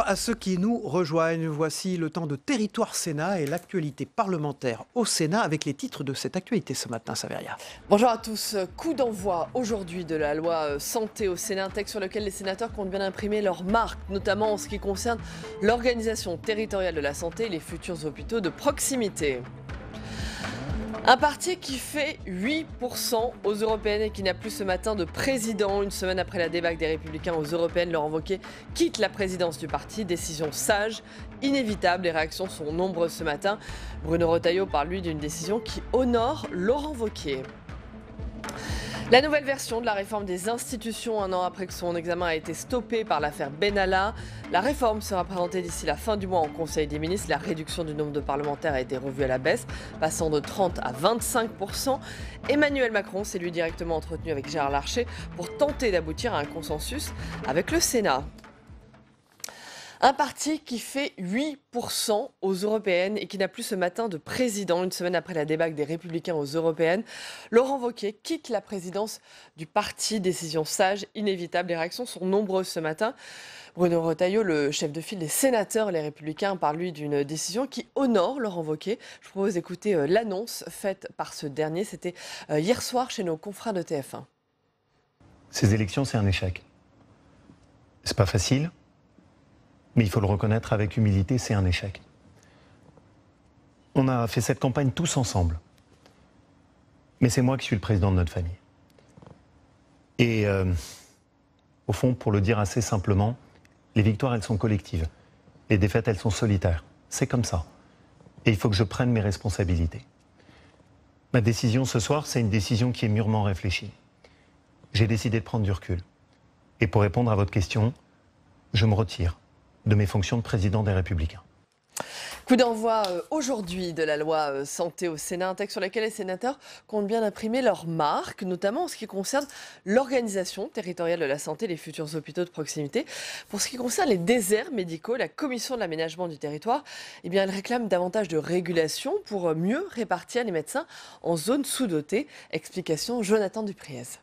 à ceux qui nous rejoignent. Voici le temps de Territoire Sénat et l'actualité parlementaire au Sénat avec les titres de cette actualité ce matin, Saveria. Bonjour à tous. Coup d'envoi aujourd'hui de la loi santé au Sénat, un texte sur lequel les sénateurs comptent bien imprimer leur marque, notamment en ce qui concerne l'organisation territoriale de la santé et les futurs hôpitaux de proximité. Un parti qui fait 8% aux européennes et qui n'a plus ce matin de président. Une semaine après la débâcle des Républicains aux européennes, Laurent Wauquiez quitte la présidence du parti. Décision sage, inévitable. Les réactions sont nombreuses ce matin. Bruno Retailleau parle lui d'une décision qui honore Laurent Wauquiez. La nouvelle version de la réforme des institutions, un an après que son examen a été stoppé par l'affaire Benalla. La réforme sera présentée d'ici la fin du mois en Conseil des ministres. La réduction du nombre de parlementaires a été revue à la baisse, passant de 30 à 25%. Emmanuel Macron s'est lui directement entretenu avec Gérard Larcher pour tenter d'aboutir à un consensus avec le Sénat. Un parti qui fait 8% aux européennes et qui n'a plus ce matin de président. Une semaine après la débâcle des Républicains aux européennes, Laurent Wauquiez quitte la présidence du parti. Décision sage, inévitable. Les réactions sont nombreuses ce matin. Bruno Retailleau, le chef de file des sénateurs Les Républicains, parle lui d'une décision qui honore Laurent Wauquiez. Je propose d'écouter l'annonce faite par ce dernier. C'était hier soir chez nos confrères de TF1. Ces élections, c'est un échec. C'est pas facile. Mais il faut le reconnaître avec humilité, c'est un échec. On a fait cette campagne tous ensemble. Mais c'est moi qui suis le président de notre famille. Et au fond, pour le dire assez simplement, les victoires, elles sont collectives. Les défaites, elles sont solitaires. C'est comme ça. Et il faut que je prenne mes responsabilités. Ma décision ce soir, c'est une décision qui est mûrement réfléchie. J'ai décidé de prendre du recul. Et pour répondre à votre question, je me retire de mes fonctions de président des Républicains. Coup d'envoi aujourd'hui de la loi santé au Sénat, un texte sur lequel les sénateurs comptent bien imprimer leur marque, notamment en ce qui concerne l'organisation territoriale de la santé, les futurs hôpitaux de proximité. Pour ce qui concerne les déserts médicaux, la commission de l'aménagement du territoire, eh bien, elle réclame davantage de régulation pour mieux répartir les médecins en zones sous-dotées. Explication Jonathan Dupriez.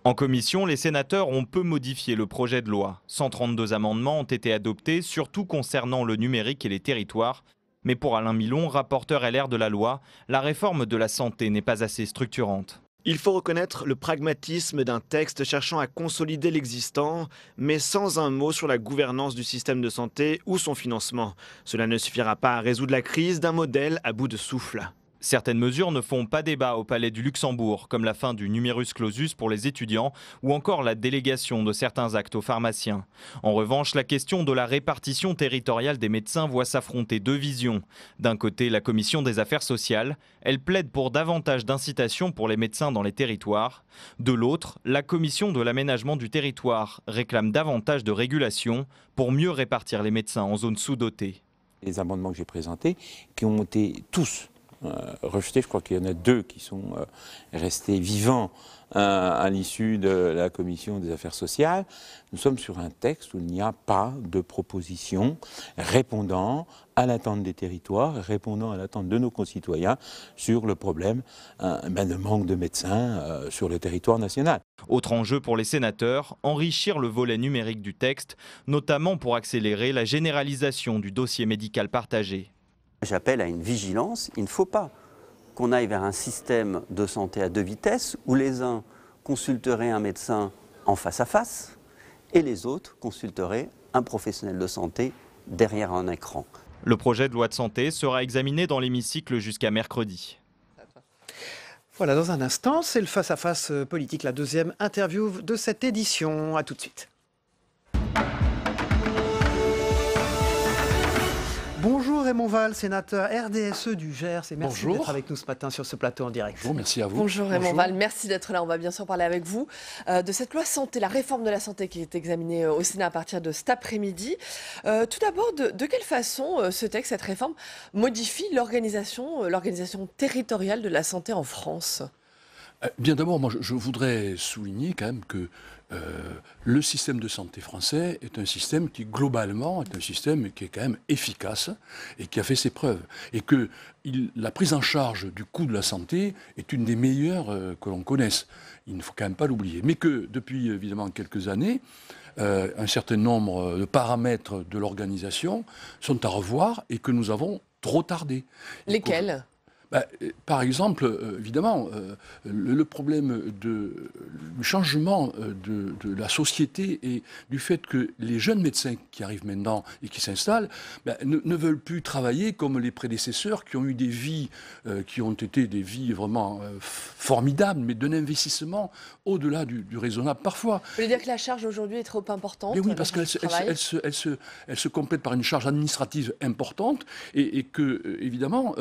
En commission, les sénateurs ont peu modifié le projet de loi. 132 amendements ont été adoptés, surtout concernant le numérique et les territoires. Mais pour Alain Milon, rapporteur LR de la loi, la réforme de la santé n'est pas assez structurante. Il faut reconnaître le pragmatisme d'un texte cherchant à consolider l'existant, mais sans un mot sur la gouvernance du système de santé ou son financement. Cela ne suffira pas à résoudre la crise d'un modèle à bout de souffle. Certaines mesures ne font pas débat au Palais du Luxembourg, comme la fin du numerus clausus pour les étudiants ou encore la délégation de certains actes aux pharmaciens. En revanche, la question de la répartition territoriale des médecins voit s'affronter deux visions. D'un côté, la commission des affaires sociales, elle plaide pour davantage d'incitation pour les médecins dans les territoires. De l'autre, la commission de l'aménagement du territoire réclame davantage de régulation pour mieux répartir les médecins en zones sous-dotées. Les amendements que j'ai présentés, qui ont été tous rejetés. Je crois qu'il y en a deux qui sont restés vivants à l'issue de la commission des affaires sociales. Nous sommes sur un texte où il n'y a pas de proposition répondant à l'attente des territoires, répondant à l'attente de nos concitoyens sur le problème de manque de médecins sur le territoire national. Autre enjeu pour les sénateurs, enrichir le volet numérique du texte, notamment pour accélérer la généralisation du dossier médical partagé. J'appelle à une vigilance. Il ne faut pas qu'on aille vers un système de santé à deux vitesses où les uns consulteraient un médecin en face à face et les autres consulteraient un professionnel de santé derrière un écran. Le projet de loi de santé sera examiné dans l'hémicycle jusqu'à mercredi. Voilà, dans un instant, c'est le face-à-face politique, la deuxième interview de cette édition. À tout de suite. Bonjour Raymond Vall, sénateur RDSE du Gers, et merci d'être avec nous ce matin sur ce plateau en direct. Bonjour, merci à vous. Bonjour Raymond Vall, merci d'être là. On va bien sûr parler avec vous de cette loi santé, la réforme de la santé qui est examinée au Sénat à partir de cet après-midi. Tout d'abord, de quelle façon ce texte, cette réforme, modifie l'organisation territoriale de la santé en France ? Bien d'abord, moi je voudrais souligner quand même que le système de santé français est un système qui globalement est un système qui est quand même efficace et qui a fait ses preuves. Et que la prise en charge du coût de la santé est une des meilleures que l'on connaisse. Il ne faut quand même pas l'oublier. Mais que depuis évidemment quelques années, un certain nombre de paramètres de l'organisation sont à revoir et que nous avons trop tardé. Lesquels ? Par exemple, évidemment, le problème du changement de la société et du fait que les jeunes médecins qui arrivent maintenant et qui s'installent ne veulent plus travailler comme les prédécesseurs qui ont eu des vies qui ont été des vies vraiment formidables, mais d'un investissement au-delà du raisonnable parfois. Vous voulez dire que la charge aujourd'hui est trop importante ? Mais oui, parce qu'elle se complète par une charge administrative importante et que, évidemment,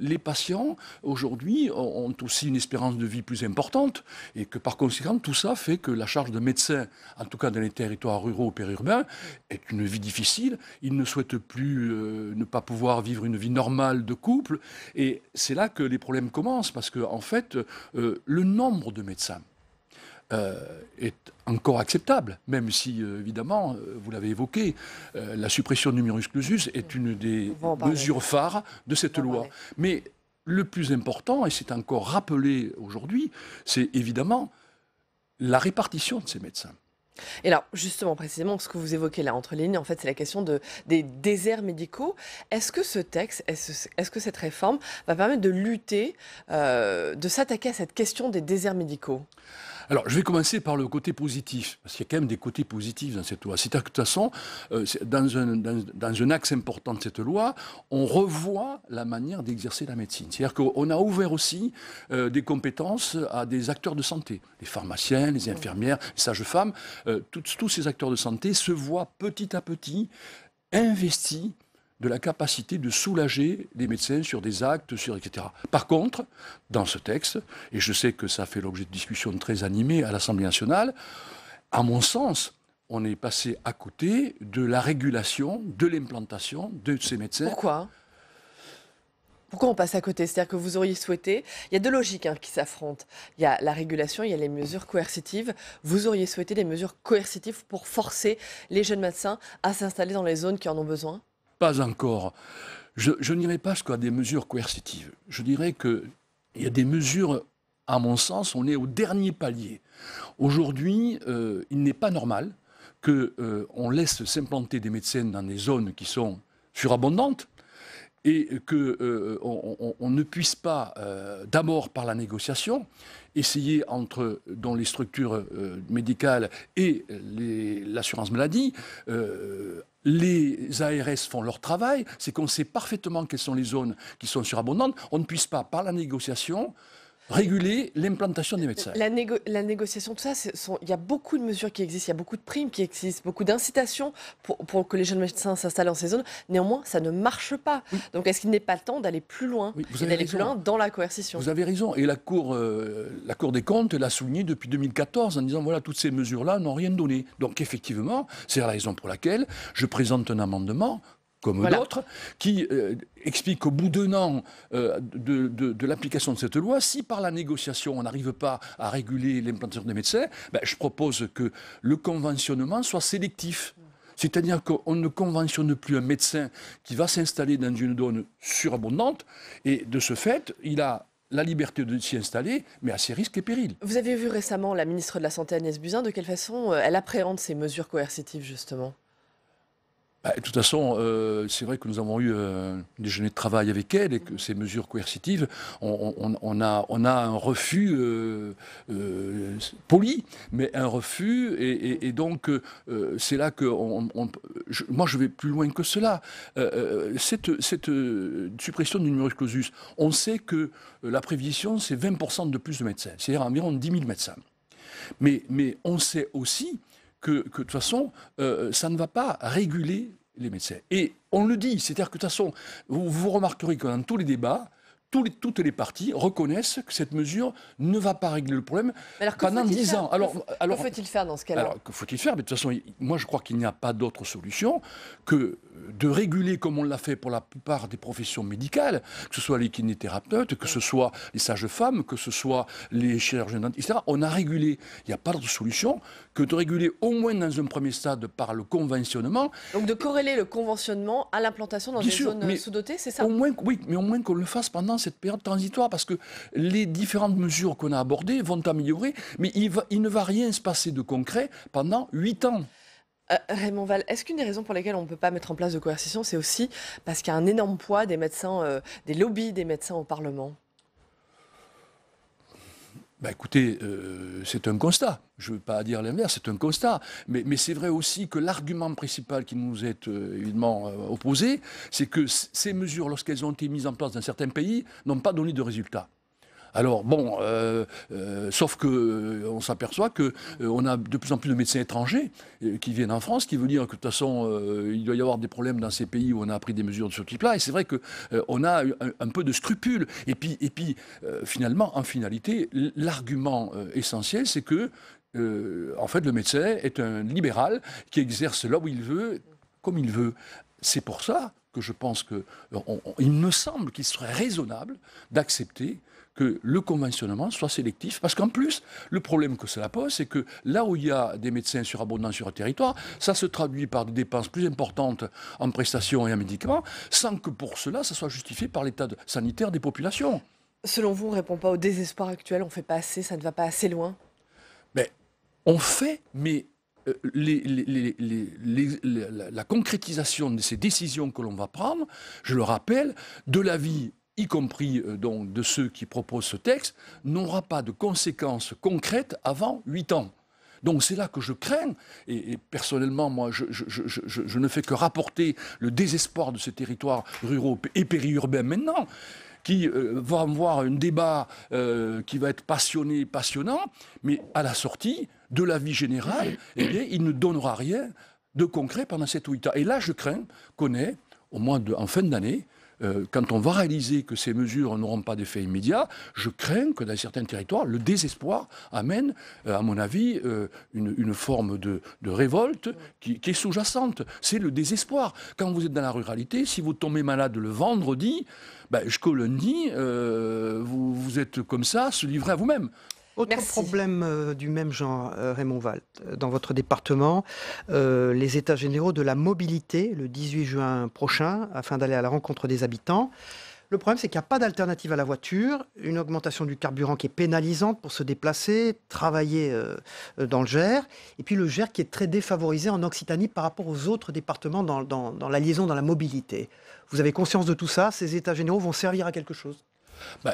les patients, aujourd'hui, ont aussi une espérance de vie plus importante et que, par conséquent, tout ça fait que la charge de médecin, en tout cas dans les territoires ruraux ou périurbains, est une vie difficile. Ils ne souhaitent plus ne pas pouvoir vivre une vie normale de couple. Et c'est là que les problèmes commencent, parce qu'en fait, le nombre de médecins est encore acceptable, même si, évidemment, vous l'avez évoqué, la suppression du numerus clausus est une des mesures phares de cette loi. Mais le plus important, et c'est encore rappelé aujourd'hui, c'est évidemment la répartition de ces médecins. Et alors, justement, précisément, ce que vous évoquez là, entre les lignes, en fait, c'est la question des déserts médicaux. Est-ce que ce texte, est-ce que cette réforme va permettre de lutter, de s'attaquer à cette question des déserts médicaux ? Alors, je vais commencer par le côté positif, parce qu'il y a quand même des côtés positifs dans cette loi. C'est-à-dire que, de toute façon, dans un axe important de cette loi, on revoit la manière d'exercer la médecine. C'est-à-dire qu'on a ouvert aussi des compétences à des acteurs de santé, les pharmaciens, les infirmières, les sages-femmes. Tous ces acteurs de santé se voient petit à petit investis de la capacité de soulager les médecins sur des actes, etc. Par contre, dans ce texte, et je sais que ça fait l'objet de discussions très animées à l'Assemblée nationale, à mon sens, on est passé à côté de la régulation, de l'implantation de ces médecins. Pourquoi on passe à côté ? C'est-à-dire que vous auriez souhaité... Il y a deux logiques qui s'affrontent. Il y a la régulation, il y a les mesures coercitives. Vous auriez souhaité des mesures coercitives pour forcer les jeunes médecins à s'installer dans les zones qui en ont besoin ? Pas encore. Je n'irai pas jusqu'à des mesures coercitives. Je dirais qu'il y a des mesures, à mon sens, on est au dernier palier. Aujourd'hui, il n'est pas normal qu'on laisse s'implanter des médecins dans des zones qui sont surabondantes et qu'on ne puisse pas, d'abord par la négociation, essayer dans les structures médicales et l'assurance maladie, les ARS font leur travail, c'est qu'on sait parfaitement quelles sont les zones qui sont surabondantes, on ne puisse pas, par la négociation, réguler l'implantation des médecins. La négociation, tout ça, il y a beaucoup de mesures qui existent, il y a beaucoup de primes qui existent, beaucoup d'incitations pour que les jeunes médecins s'installent dans ces zones. Néanmoins, ça ne marche pas. Oui. Donc, est-ce qu'il n'est pas le temps d'aller plus loin, d'aller plus loin dans la coercition ? Vous avez raison. Et la Cour des comptes l'a souligné depuis 2014 en disant, voilà, toutes ces mesures-là n'ont rien donné. Donc, effectivement, c'est la raison pour laquelle je présente un amendement comme d'autres, qui explique qu'au bout d'un an de l'application de cette loi, si par la négociation on n'arrive pas à réguler l'implantation des médecins, je propose que le conventionnement soit sélectif. C'est-à-dire qu'on ne conventionne plus un médecin qui va s'installer dans une zone surabondante, et de ce fait, il a la liberté de s'y installer, mais à ses risques et périls. Vous avez vu récemment la ministre de la Santé, Agnès Buzyn, de quelle façon elle appréhende ces mesures coercitives, justement ? De toute façon, c'est vrai que nous avons eu un déjeuner de travail avec elle et que ces mesures coercitives, on a un refus poli, mais un refus, et donc c'est là que moi je vais plus loin que cela. Cette suppression du numerus clausus, on sait que la prévision c'est 20% de plus de médecins, c'est-à-dire environ 10 000 médecins. Mais on sait aussi que de toute façon, ça ne va pas réguler les médecins. Et on le dit, c'est-à-dire que de toute façon, vous remarquerez que dans tous les débats, toutes les parties reconnaissent que cette mesure ne va pas régler le problème pendant 10 ans. Alors, que faut-il faire dans ce cas-là ? Alors, que faut-il faire ? Mais de toute façon, moi je crois qu'il n'y a pas d'autre solution que de réguler comme on l'a fait pour la plupart des professions médicales, que ce soit les kinésithérapeutes, que ce soit les sages-femmes, que ce soit les chirurgiens, etc. On a régulé. Il n'y a pas d'autre solution que de réguler au moins dans un premier stade par le conventionnement. Donc de corréler le conventionnement à l'implantation dans des zones sous-dotées, c'est ça ? Oui, mais au moins qu'on le fasse pendant cette période transitoire, parce que les différentes mesures qu'on a abordées vont améliorer, mais il ne va rien se passer de concret pendant 8 ans. Raymond Vall, est-ce qu'une des raisons pour lesquelles on ne peut pas mettre en place de coercition, c'est aussi parce qu'il y a un énorme poids des médecins, des lobbies des médecins au Parlement ? Écoutez, c'est un constat. Je ne veux pas dire l'inverse, c'est un constat. Mais c'est vrai aussi que l'argument principal qui nous est évidemment opposé, c'est que ces mesures, lorsqu'elles ont été mises en place dans certains pays, n'ont pas donné de résultats. Alors bon, sauf qu'on s'aperçoit qu'on a de plus en plus de médecins étrangers qui viennent en France, qui veut dire que de toute façon, il doit y avoir des problèmes dans ces pays où on a pris des mesures de ce type-là. Et c'est vrai qu'on a un peu de scrupule. Et puis finalement, en finalité, l'argument essentiel, c'est que en fait, le médecin est un libéral qui exerce là où il veut, comme il veut. C'est pour ça que je pense qu'il me semble qu'il serait raisonnable d'accepter que le conventionnement soit sélectif. Parce qu'en plus, le problème que cela pose, c'est que là où il y a des médecins surabondants sur un territoire, ça se traduit par des dépenses plus importantes en prestations et en médicaments, sans que pour cela, ça soit justifié par l'état sanitaire des populations. Selon vous, on ne répond pas au désespoir actuel, on ne fait pas assez, ça ne va pas assez loin ? On fait, mais la concrétisation de ces décisions que l'on va prendre, je le rappelle, de l'avis y compris donc de ceux qui proposent ce texte, n'aura pas de conséquences concrètes avant 8 ans. Donc c'est là que je crains, et personnellement, moi, je ne fais que rapporter le désespoir de ces territoires ruraux et périurbains maintenant, qui va avoir un débat qui va être passionnant, mais à la sortie de la vie générale, eh bien, il ne donnera rien de concret pendant 7 ou 8 ans. Et là, je crains qu'on ait, au moins en fin d'année, quand on va réaliser que ces mesures n'auront pas d'effet immédiat, je crains que dans certains territoires, le désespoir amène, à mon avis, une forme de révolte qui est sous-jacente. C'est le désespoir. Quand vous êtes dans la ruralité, si vous tombez malade le vendredi, jusqu'au lundi, vous êtes comme ça, se livrer à vous-même. Autre problème du même genre, Raymond Vall, dans votre département, les états généraux de la mobilité, le 18 juin prochain, afin d'aller à la rencontre des habitants. Le problème, c'est qu'il n'y a pas d'alternative à la voiture, une augmentation du carburant qui est pénalisante pour se déplacer, travailler dans le Gers, et puis le Gers qui est très défavorisé en Occitanie par rapport aux autres départements dans la liaison, dans la mobilité. Vous avez conscience de tout ça? Ces états généraux vont servir à quelque chose?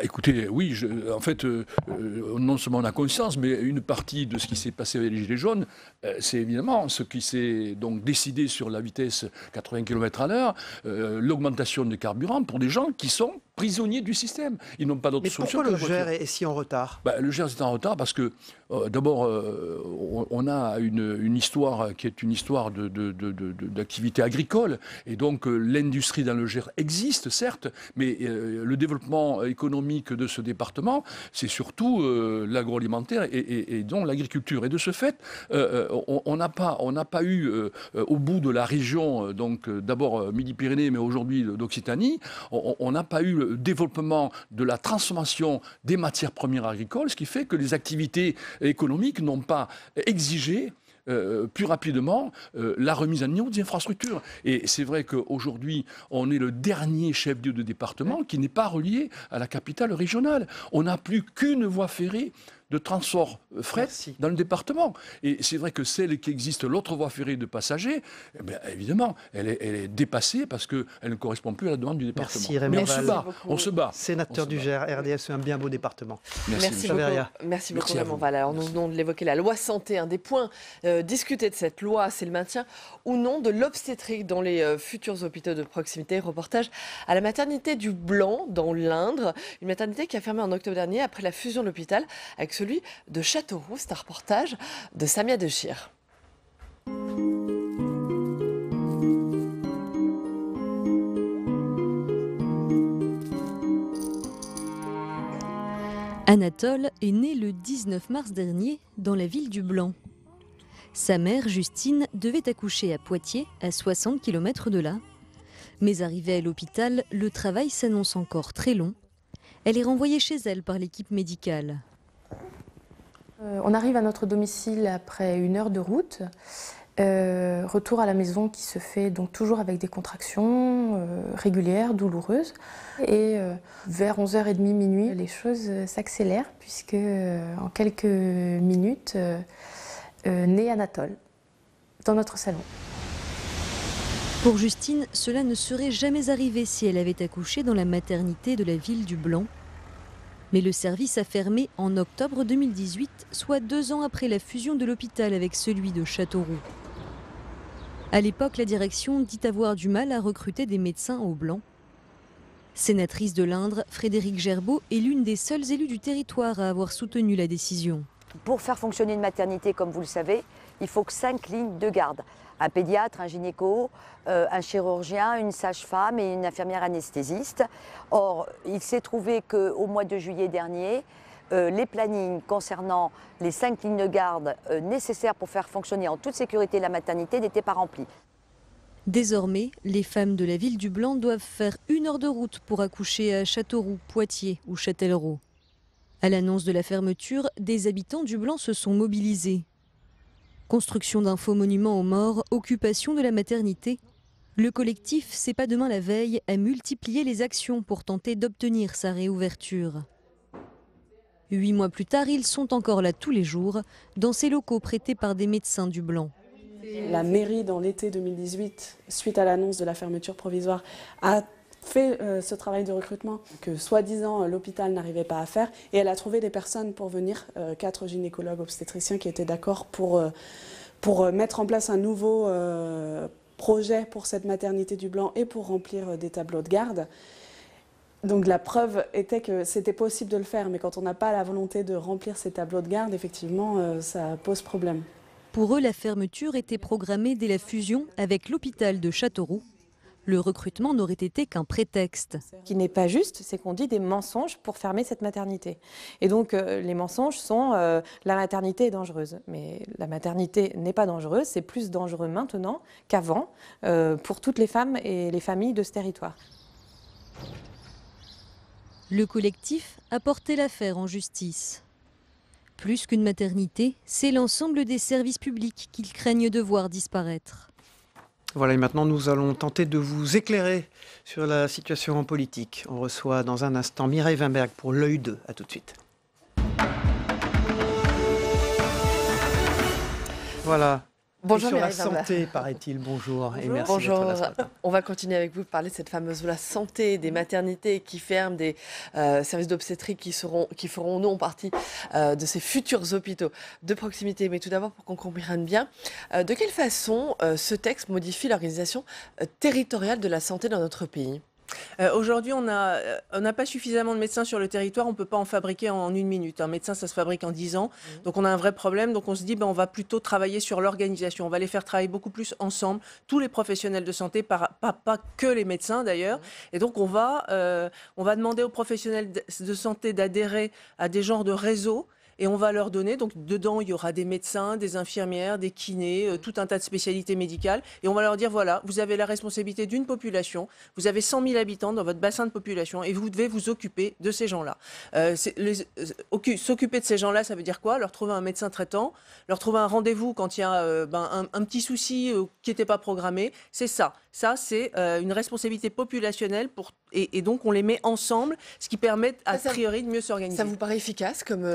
Écoutez, oui, en fait, non seulement on a conscience, mais une partie de ce qui s'est passé avec les Gilets jaunes, c'est évidemment ce qui s'est donc décidé sur la vitesse 80 km/h, l'augmentation des carburants pour des gens qui sont prisonniers du système. Ils n'ont pas d'autre solution. Mais pourquoi le Gers est si en retard? Le Gers est en retard parce que, d'abord, on a une histoire qui est une histoire d'activité agricole, et donc l'industrie dans le Gers existe, certes, mais le développement économique de ce département, c'est surtout l'agroalimentaire et donc l'agriculture. Et de ce fait, on n'a pas eu, au bout de la région, donc d'abord Midi-Pyrénées, mais aujourd'hui d'Occitanie, on n'a pas eu le développement de la transformation des matières premières agricoles, ce qui fait que les activités économiques n'ont pas exigé plus rapidement la remise à niveau des infrastructures. Et c'est vrai qu'aujourd'hui, on est le dernier chef-lieu de département qui n'est pas relié à la capitale régionale. On n'a plus qu'une voie ferrée de transport fret dans le département. Et c'est vrai que celle qui existe, l'autre voie ferrée de passagers, évidemment, elle est dépassée parce qu'elle ne correspond plus à la demande du département. Merci Raymond Vall. On se bat. Sénateur du Gers, RDSE, un bien beau département. Merci beaucoup Raymond Vall. Alors nous venons de l'évoquer, la loi santé. Un des points discutés de cette loi, c'est le maintien ou non de l'obstétrique dans les futurs hôpitaux de proximité. Reportage à la maternité du Blanc, dans l'Indre. Une maternité qui a fermé en octobre dernier après la fusion de l'hôpital avec celui de Châteauroux. C'est un reportage de Samia Dechir. Anatole est né le 19 mars dernier dans la ville du Blanc. Sa mère, Justine, devait accoucher à Poitiers, à 60 km de là. Mais arrivée à l'hôpital, le travail s'annonce encore très long. Elle est renvoyée chez elle par l'équipe médicale. On arrive à notre domicile après 1 heure de route. Retour à la maison qui se fait donc toujours avec des contractions régulières, douloureuses. Et vers 11h30, minuit, les choses s'accélèrent puisque en quelques minutes, naît Anatole dans notre salon. Pour Justine, cela ne serait jamais arrivé si elle avait accouché dans la maternité de la ville du Blanc. Mais le service a fermé en octobre 2018, soit 2 ans après la fusion de l'hôpital avec celui de Châteauroux. À l'époque, la direction dit avoir du mal à recruter des médecins au Blanc. Sénatrice de l'Indre, Frédérique Gerbeau est l'une des seules élues du territoire à avoir soutenu la décision. Pour faire fonctionner une maternité, comme vous le savez, il faut que 5 lignes de garde. Un pédiatre, un gynéco, un chirurgien, une sage-femme et une infirmière anesthésiste. Or, il s'est trouvé qu'au mois de juillet dernier, les plannings concernant les 5 lignes de garde nécessaires pour faire fonctionner en toute sécurité la maternité n'étaient pas remplis. Désormais, les femmes de la ville du Blanc doivent faire 1 heure de route pour accoucher à Châteauroux, Poitiers ou Châtellerault. À l'annonce de la fermeture, des habitants du Blanc se sont mobilisés. Construction d'un faux monument aux morts, occupation de la maternité. Le collectif C'est pas demain la veille a multiplié les actions pour tenter d'obtenir sa réouverture. 8 mois plus tard, ils sont encore là tous les jours, dans ces locaux prêtés par des médecins du Blanc. La mairie, dans l'été 2018, suite à l'annonce de la fermeture provisoire, a fait ce travail de recrutement que, soi-disant, l'hôpital n'arrivait pas à faire. Et elle a trouvé des personnes pour venir, 4 gynécologues obstétriciens qui étaient d'accord pour mettre en place un nouveau projet pour cette maternité du Blanc et pour remplir des tableaux de garde. Donc la preuve était que c'était possible de le faire, mais quand on n'a pas la volonté de remplir ces tableaux de garde, effectivement, ça pose problème. Pour eux, la fermeture était programmée dès la fusion avec l'hôpital de Châteauroux. Le recrutement n'aurait été qu'un prétexte. Ce qui n'est pas juste, c'est qu'on dit des mensonges pour fermer cette maternité. Et donc les mensonges sont la maternité est dangereuse. Mais la maternité n'est pas dangereuse, c'est plus dangereux maintenant qu'avant pour toutes les femmes et les familles de ce territoire. Le collectif a porté l'affaire en justice. Plus qu'une maternité, c'est l'ensemble des services publics qu'ils craignent de voir disparaître. Voilà, et maintenant nous allons tenter de vous éclairer sur la situation en politique. On reçoit dans un instant Mireille Wimberg pour l'œil 2. À tout de suite. Voilà. Bonjour, sur la Mireille Wimberg. santé, paraît-il. Bonjour. Bonjour. Et merci Bonjour. d'être là ce matin. On va continuer avec vous de parler de cette fameuse la santé, des maternités qui ferment, des services d'obstétrique qui feront non partie de ces futurs hôpitaux de proximité. Mais tout d'abord, pour qu'on comprenne bien, de quelle façon ce texte modifie l'organisation territoriale de la santé dans notre pays ? Aujourd'hui, on n'a pas suffisamment de médecins sur le territoire, on ne peut pas en fabriquer en 1 minute. Un médecin, ça se fabrique en 10 ans. Donc on a un vrai problème. Donc on se dit, on va plutôt travailler sur l'organisation. On va les faire travailler beaucoup plus ensemble, tous les professionnels de santé, pas que les médecins d'ailleurs. Et donc on va demander aux professionnels de santé d'adhérer à des genres de réseaux. Et on va leur donner, donc dedans il y aura des médecins, des infirmières, des kinés, tout un tas de spécialités médicales. Et on va leur dire, voilà, vous avez la responsabilité d'une population, vous avez 100 000 habitants dans votre bassin de population et vous devez vous occuper de ces gens-là. S'occuper de ces gens-là, ça veut dire quoi ? Leur trouver un médecin traitant, leur trouver un rendez-vous quand il y a un petit souci qui n'était pas programmé. C'est ça. Ça, c'est une responsabilité populationnelle et donc on les met ensemble, ce qui permet a priori de mieux s'organiser. Ça vous paraît efficace comme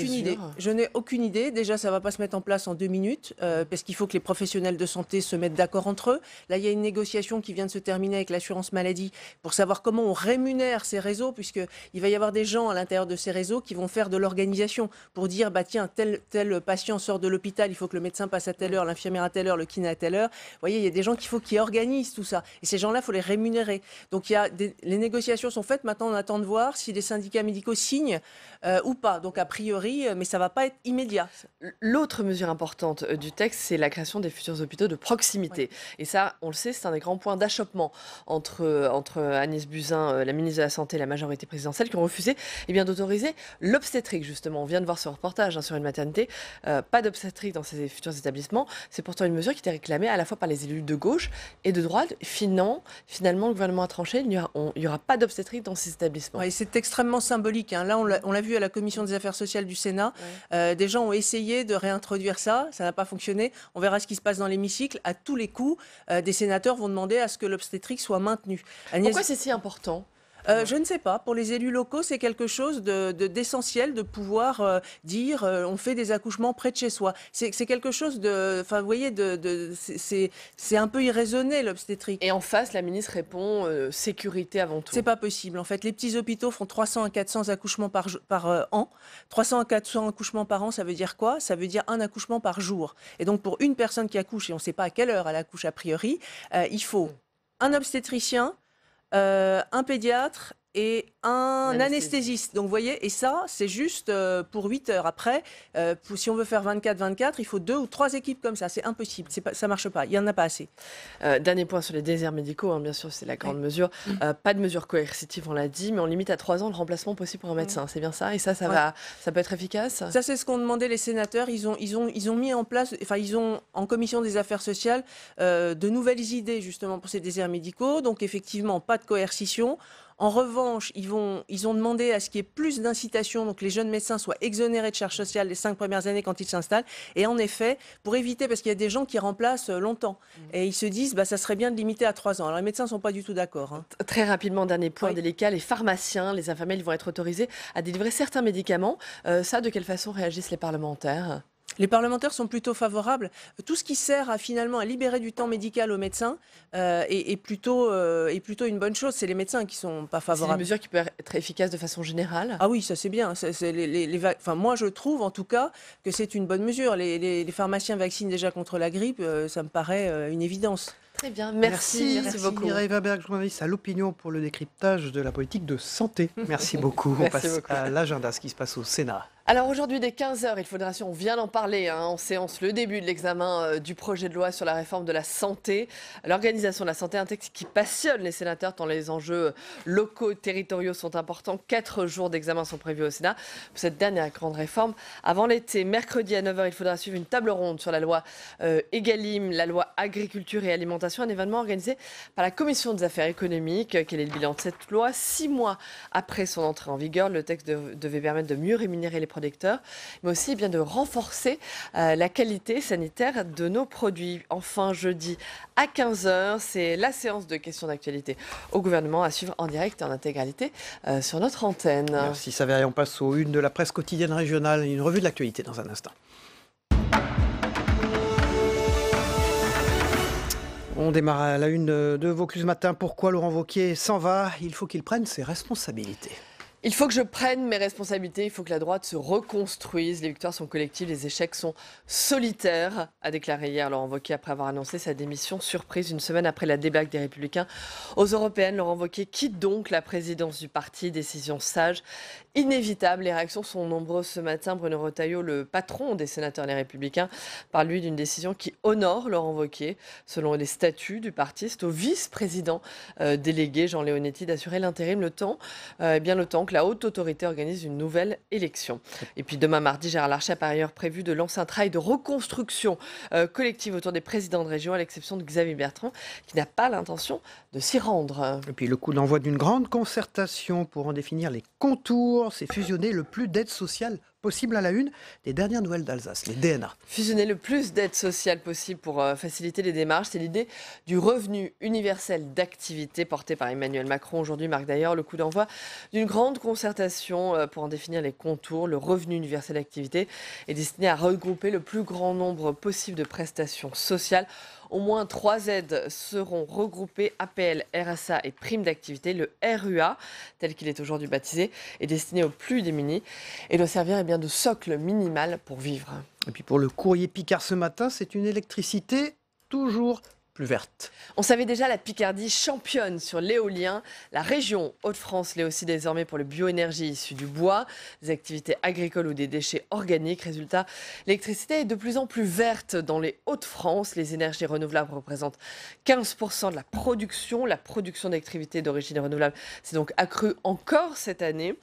Aucune idée. Je n'ai aucune idée. Déjà, ça ne va pas se mettre en place en 2 minutes parce qu'il faut que les professionnels de santé se mettent d'accord entre eux. Là, il y a une négociation qui vient de se terminer avec l'assurance maladie pour savoir comment on rémunère ces réseaux, puisqu'il va y avoir des gens à l'intérieur de ces réseaux qui vont faire de l'organisation pour dire, tiens, tel patient sort de l'hôpital, il faut que le médecin passe à telle heure, l'infirmière à telle heure, le kiné à telle heure. Vous voyez, il y a des gens qui organisent tout ça. Et ces gens-là, il faut les rémunérer. Donc, les négociations sont faites. Maintenant, on attend de voir si les syndicats médicaux signent ou pas. Donc, a priori, mais ça ne va pas être immédiat. L'autre mesure importante du texte, c'est la création des futurs hôpitaux de proximité. Oui. Et ça, on le sait, c'est un des grands points d'achoppement entre Agnès Buzyn, la ministre de la Santé et la majorité présidentielle, qui ont refusé d'autoriser l'obstétrique, justement. On vient de voir ce reportage sur une maternité. Pas d'obstétrique dans ces futurs établissements. C'est pourtant une mesure qui était réclamée à la fois par les élus de gauche et de droite droite. Finalement, le gouvernement a tranché, il n'y aura pas d'obstétrique dans ces établissements. Ouais, c'est extrêmement symbolique. Hein. Là, on l'a vu à la Commission des affaires sociales du Sénat. Des gens ont essayé de réintroduire ça n'a pas fonctionné. On verra ce qui se passe dans l'hémicycle. À tous les coups, des sénateurs vont demander à ce que l'obstétrique soit maintenue. Pourquoi c'est si important ? Je ne sais pas. Pour les élus locaux, c'est quelque chose d'essentiel de pouvoir dire on fait des accouchements près de chez soi. C'est quelque chose de... Enfin, vous voyez, c'est un peu irraisonné, l'obstétrique. Et en face, la ministre répond sécurité avant tout. C'est pas possible. En fait, les petits hôpitaux font 300 à 400 accouchements par an. 300 à 400 accouchements par an, ça veut dire quoi? Ça veut dire un accouchement par jour. Et donc, pour une personne qui accouche, et on ne sait pas à quelle heure elle accouche a priori, il faut un obstétricien, un pédiatre et un anesthésiste. Donc vous voyez, et ça, c'est juste pour 8 heures. Après, si on veut faire 24-24, il faut 2 ou 3 équipes comme ça. C'est impossible, ça ne marche pas, il n'y en a pas assez. Dernier point sur les déserts médicaux, hein, bien sûr, c'est la grande mesure. Pas de mesure coercitive, on l'a dit, mais on limite à 3 ans le remplacement possible pour un médecin. C'est bien ça? Et ça peut être efficace? Ça, c'est ce qu'ont demandé les sénateurs. Ils ont mis en place, enfin, ils ont, en commission des affaires sociales, de nouvelles idées, justement, pour ces déserts médicaux. Donc, effectivement, pas de coercition. En revanche, ils ont demandé à ce qu'il y ait plus d'incitation, donc les jeunes médecins soient exonérés de charges sociales les 5 premières années quand ils s'installent. Et en effet, pour éviter, parce qu'il y a des gens qui remplacent longtemps, et ils se disent, ça serait bien de limiter à 3 ans. Alors les médecins ne sont pas du tout d'accord. Hein. Très rapidement, dernier point délicat, les pharmaciens, les infirmiers, ils vont être autorisés à délivrer certains médicaments. Ça, de quelle façon réagissent les parlementaires ? Les parlementaires sont plutôt favorables. Tout ce qui sert finalement à libérer du temps médical aux médecins est plutôt une bonne chose. C'est les médecins qui ne sont pas favorables. C'est une mesure qui peut être efficace de façon générale? Ah oui, ça c'est bien. Enfin, moi je trouve en tout cas que c'est une bonne mesure. Les pharmaciens vaccinent déjà contre la grippe, ça me paraît une évidence. Très bien, merci beaucoup. Mireille Waberg, journaliste à l'Opinion pour le décryptage de la politique de santé. Merci beaucoup. On passe à l'agenda, ce qui se passe au Sénat. Alors aujourd'hui, dès 15h, il faudra, on vient d'en parler en séance, le début de l'examen du projet de loi sur la réforme de la santé. L'organisation de la santé, un texte qui passionne les sénateurs tant les enjeux locaux, territoriaux sont importants. 4 jours d'examen sont prévus au Sénat pour cette dernière grande réforme. Avant l'été, mercredi à 9h, il faudra suivre une table ronde sur la loi Egalim, la loi agriculture et alimentation, un événement organisé par la Commission des affaires économiques. Quel est le bilan de cette loi? 6 mois après son entrée en vigueur, le texte devait permettre de mieux rémunérer les producteurs, mais aussi de renforcer la qualité sanitaire de nos produits. Enfin, jeudi à 15h, c'est la séance de questions d'actualité au gouvernement à suivre en direct et en intégralité sur notre antenne. Merci Savery, on passe aux une de la presse quotidienne régionale, une revue de l'actualité dans un instant. On démarre à la une de Vaucluse Matin. Pourquoi Laurent Wauquiez s'en va? Il faut qu'il prenne ses responsabilités. Il faut que je prenne mes responsabilités, il faut que la droite se reconstruise. Les victoires sont collectives, les échecs sont solitaires, a déclaré hier Laurent Wauquiez après avoir annoncé sa démission surprise une semaine après la débâcle des Républicains aux Européennes. Laurent Wauquiez quitte donc la présidence du parti, décision sage, inévitable. Les réactions sont nombreuses ce matin. Bruno Retailleau, le patron des sénateurs Les Républicains, parle lui d'une décision qui honore Laurent Wauquiez. Selon les statuts du parti, c'est au vice-président délégué Jean Leonetti d'assurer l'intérim le temps que la haute autorité organise une nouvelle élection. Et puis demain mardi, Gérard Larcher a par ailleurs prévu de lancer un travail de reconstruction collective autour des présidents de région, à l'exception de Xavier Bertrand, qui n'a pas l'intention de s'y rendre. Et puis le coup d'envoi d'une grande concertation pour en définir les contours, c'est fusionner le plus d'aide sociale possible à la une des dernières nouvelles d'Alsace, les DNA. Fusionner le plus d'aides sociales possible pour faciliter les démarches, c'est l'idée du revenu universel d'activité porté par Emmanuel Macron. Aujourd'hui marque d'ailleurs le coup d'envoi d'une grande concertation pour en définir les contours. Le revenu universel d'activité est destiné à regrouper le plus grand nombre possible de prestations sociales. Au moins 3 aides seront regroupées, APL, RSA et prime d'activité. Le RUA, tel qu'il est aujourd'hui baptisé, est destiné aux plus démunis et doit servir de socle minimal pour vivre. Et puis pour le courrier Picard ce matin, c'est une électricité toujours plus verte. On savait déjà, la Picardie championne sur l'éolien. La région Hauts-de-France l'est aussi désormais pour le bioénergie issue du bois, des activités agricoles ou des déchets organiques. Résultat, l'électricité est de plus en plus verte dans les Hauts-de-France. Les énergies renouvelables représentent 15% de la production. La production d'électricité d'origine renouvelable s'est donc accrue encore cette année.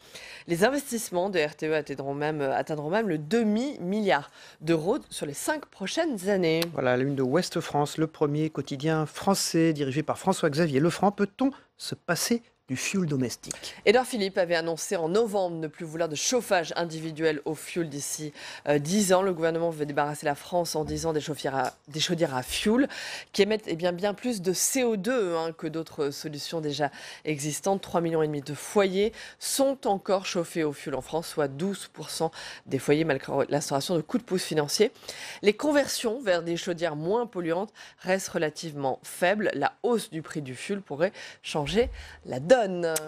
Les investissements de RTE atteindront même le demi-milliard d'euros sur les 5 prochaines années. Voilà, la une de Ouest France, le premier quotidien quotidien français dirigé par François-Xavier Lefranc. Peut-on se passer du fioul domestique? Édouard Philippe avait annoncé en novembre ne plus vouloir de chauffage individuel au fioul d'ici 10 ans. Le gouvernement veut débarrasser la France en 10 ans des chaudières à fioul qui émettent bien plus de CO2 que d'autres solutions déjà existantes. 3,5 millions de foyers sont encore chauffés au fioul en France, soit 12% des foyers malgré l'instauration de coups de pouce financiers. Les conversions vers des chaudières moins polluantes restent relativement faibles. La hausse du prix du fioul pourrait changer la donne.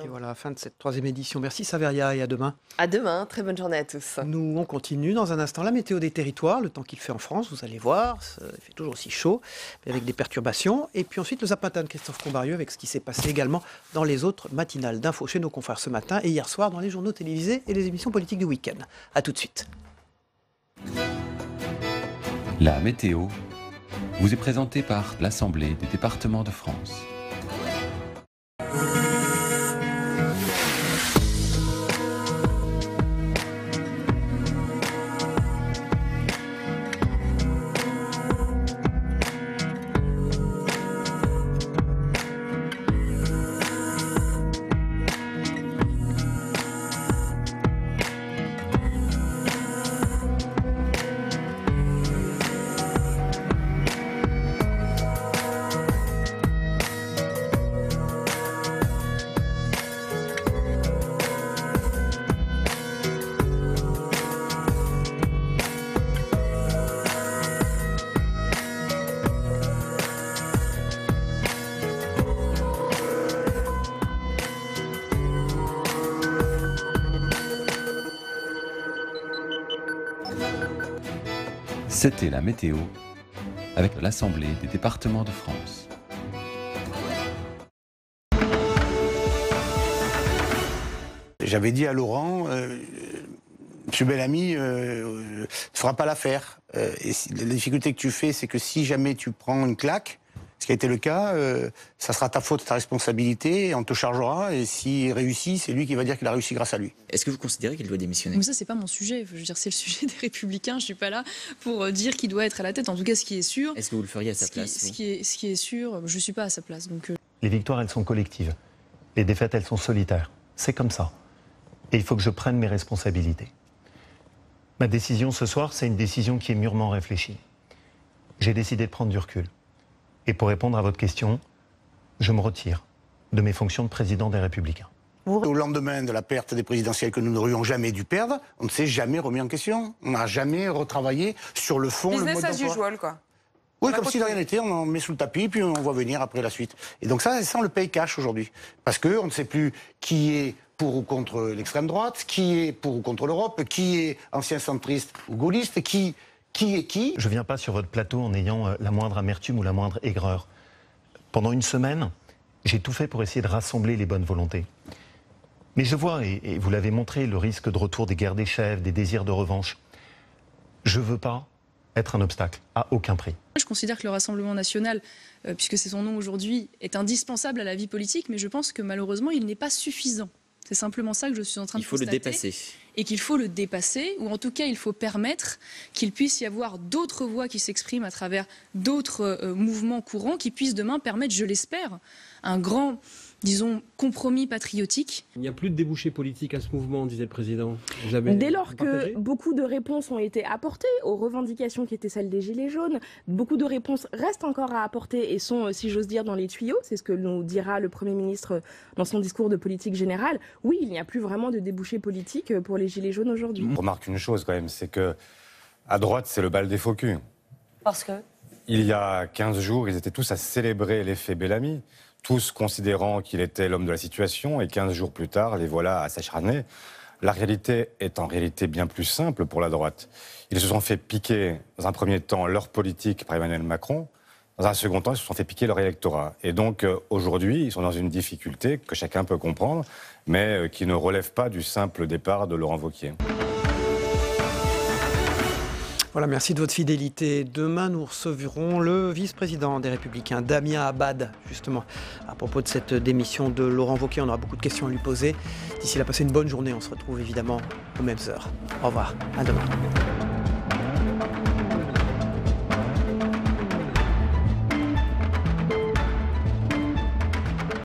Et voilà, fin de cette 3e édition. Merci Saveria et à demain. À demain, très bonne journée à tous. Nous, on continue dans un instant la météo des territoires, le temps qu'il fait en France, vous allez voir, il fait toujours aussi chaud, mais avec des perturbations. Et puis ensuite le Zapatin de Christophe Combarieux avec ce qui s'est passé également dans les autres matinales d'infos chez nos confrères ce matin et hier soir dans les journaux télévisés et les émissions politiques du week-end. A tout de suite. La météo vous est présentée par l'Assemblée des départements de France. C'était la météo avec l'Assemblée des départements de France. J'avais dit à Laurent, M. Bellamy ne fera pas l'affaire. Et la difficulté que tu fais, c'est que si jamais tu prends une claque, ce qui a été le cas, ça sera ta faute, ta responsabilité, on te chargera, et s'il réussit, c'est lui qui va dire qu'il a réussi grâce à lui. Est-ce que vous considérez qu'il doit démissionner? Mais ça, c'est pas mon sujet. Je veux dire, c'est le sujet des Républicains. Je suis pas là pour dire qu'il doit être à la tête. En tout cas, ce qui est sûr. Est-ce que vous le feriez à sa place? Ce qui est sûr, je suis pas à sa place. Donc. Les victoires, elles sont collectives. Les défaites, elles sont solitaires. C'est comme ça. Et il faut que je prenne mes responsabilités. Ma décision ce soir, c'est une décision qui est mûrement réfléchie. J'ai décidé de prendre du recul. Et pour répondre à votre question, je me retire de mes fonctions de président des Républicains. Au lendemain de la perte des présidentielles que nous n'aurions jamais dû perdre, on ne s'est jamais remis en question. On n'a jamais retravaillé sur le fond, le mode d'emploi. Business as usual, quoi. Oui, comme si de rien n'était, on en met sous le tapis, puis on voit venir après la suite. Et donc ça on le paye cash aujourd'hui. Parce qu'on ne sait plus qui est pour ou contre l'extrême droite, qui est pour ou contre l'Europe, qui est ancien centriste ou gaulliste, qui est qui. Je ne viens pas sur votre plateau en ayant la moindre amertume ou la moindre aigreur. Pendant une semaine, j'ai tout fait pour essayer de rassembler les bonnes volontés. Mais je vois, et vous l'avez montré, le risque de retour des guerres des chefs, des désirs de revanche. Je ne veux pas être un obstacle, à aucun prix. Je considère que le Rassemblement national, puisque c'est son nom aujourd'hui, est indispensable à la vie politique, mais je pense que malheureusement, il n'est pas suffisant. C'est simplement ça que je suis en train de constater. Il faut le dépasser. Et qu'il faut le dépasser, ou en tout cas, il faut permettre qu'il puisse y avoir d'autres voix qui s'expriment à travers d'autres mouvements courants qui puissent demain permettre, je l'espère, un grand, disons, compromis patriotique. Il n'y a plus de débouchés politiques à ce mouvement, disait le président. Dès lors que beaucoup de réponses ont été apportées aux revendications qui étaient celles des Gilets jaunes, beaucoup de réponses restent encore à apporter et sont, si j'ose dire, dans les tuyaux. C'est ce que nous dira le Premier ministre dans son discours de politique générale. Oui, il n'y a plus vraiment de débouchés politiques pour les Gilets jaunes aujourd'hui. On remarque une chose quand même, c'est que à droite, c'est le bal des faux culs. Parce que il y a 15 jours, ils étaient tous à célébrer l'effet Bellamy, tous considérant qu'il était l'homme de la situation, et 15 jours plus tard, les voilà à s'acharner. La réalité est en réalité bien plus simple pour la droite. Ils se sont fait piquer, dans un premier temps, leur politique par Emmanuel Macron. Dans un second temps, ils se sont fait piquer leur électorat. Et donc, aujourd'hui, ils sont dans une difficulté que chacun peut comprendre, mais qui ne relève pas du simple départ de Laurent Wauquiez. Voilà, merci de votre fidélité. Demain, nous recevrons le vice-président des Républicains, Damien Abad, justement, à propos de cette démission de Laurent Wauquiez. On aura beaucoup de questions à lui poser. D'ici là, passez une bonne journée. On se retrouve évidemment aux mêmes heures. Au revoir. À demain.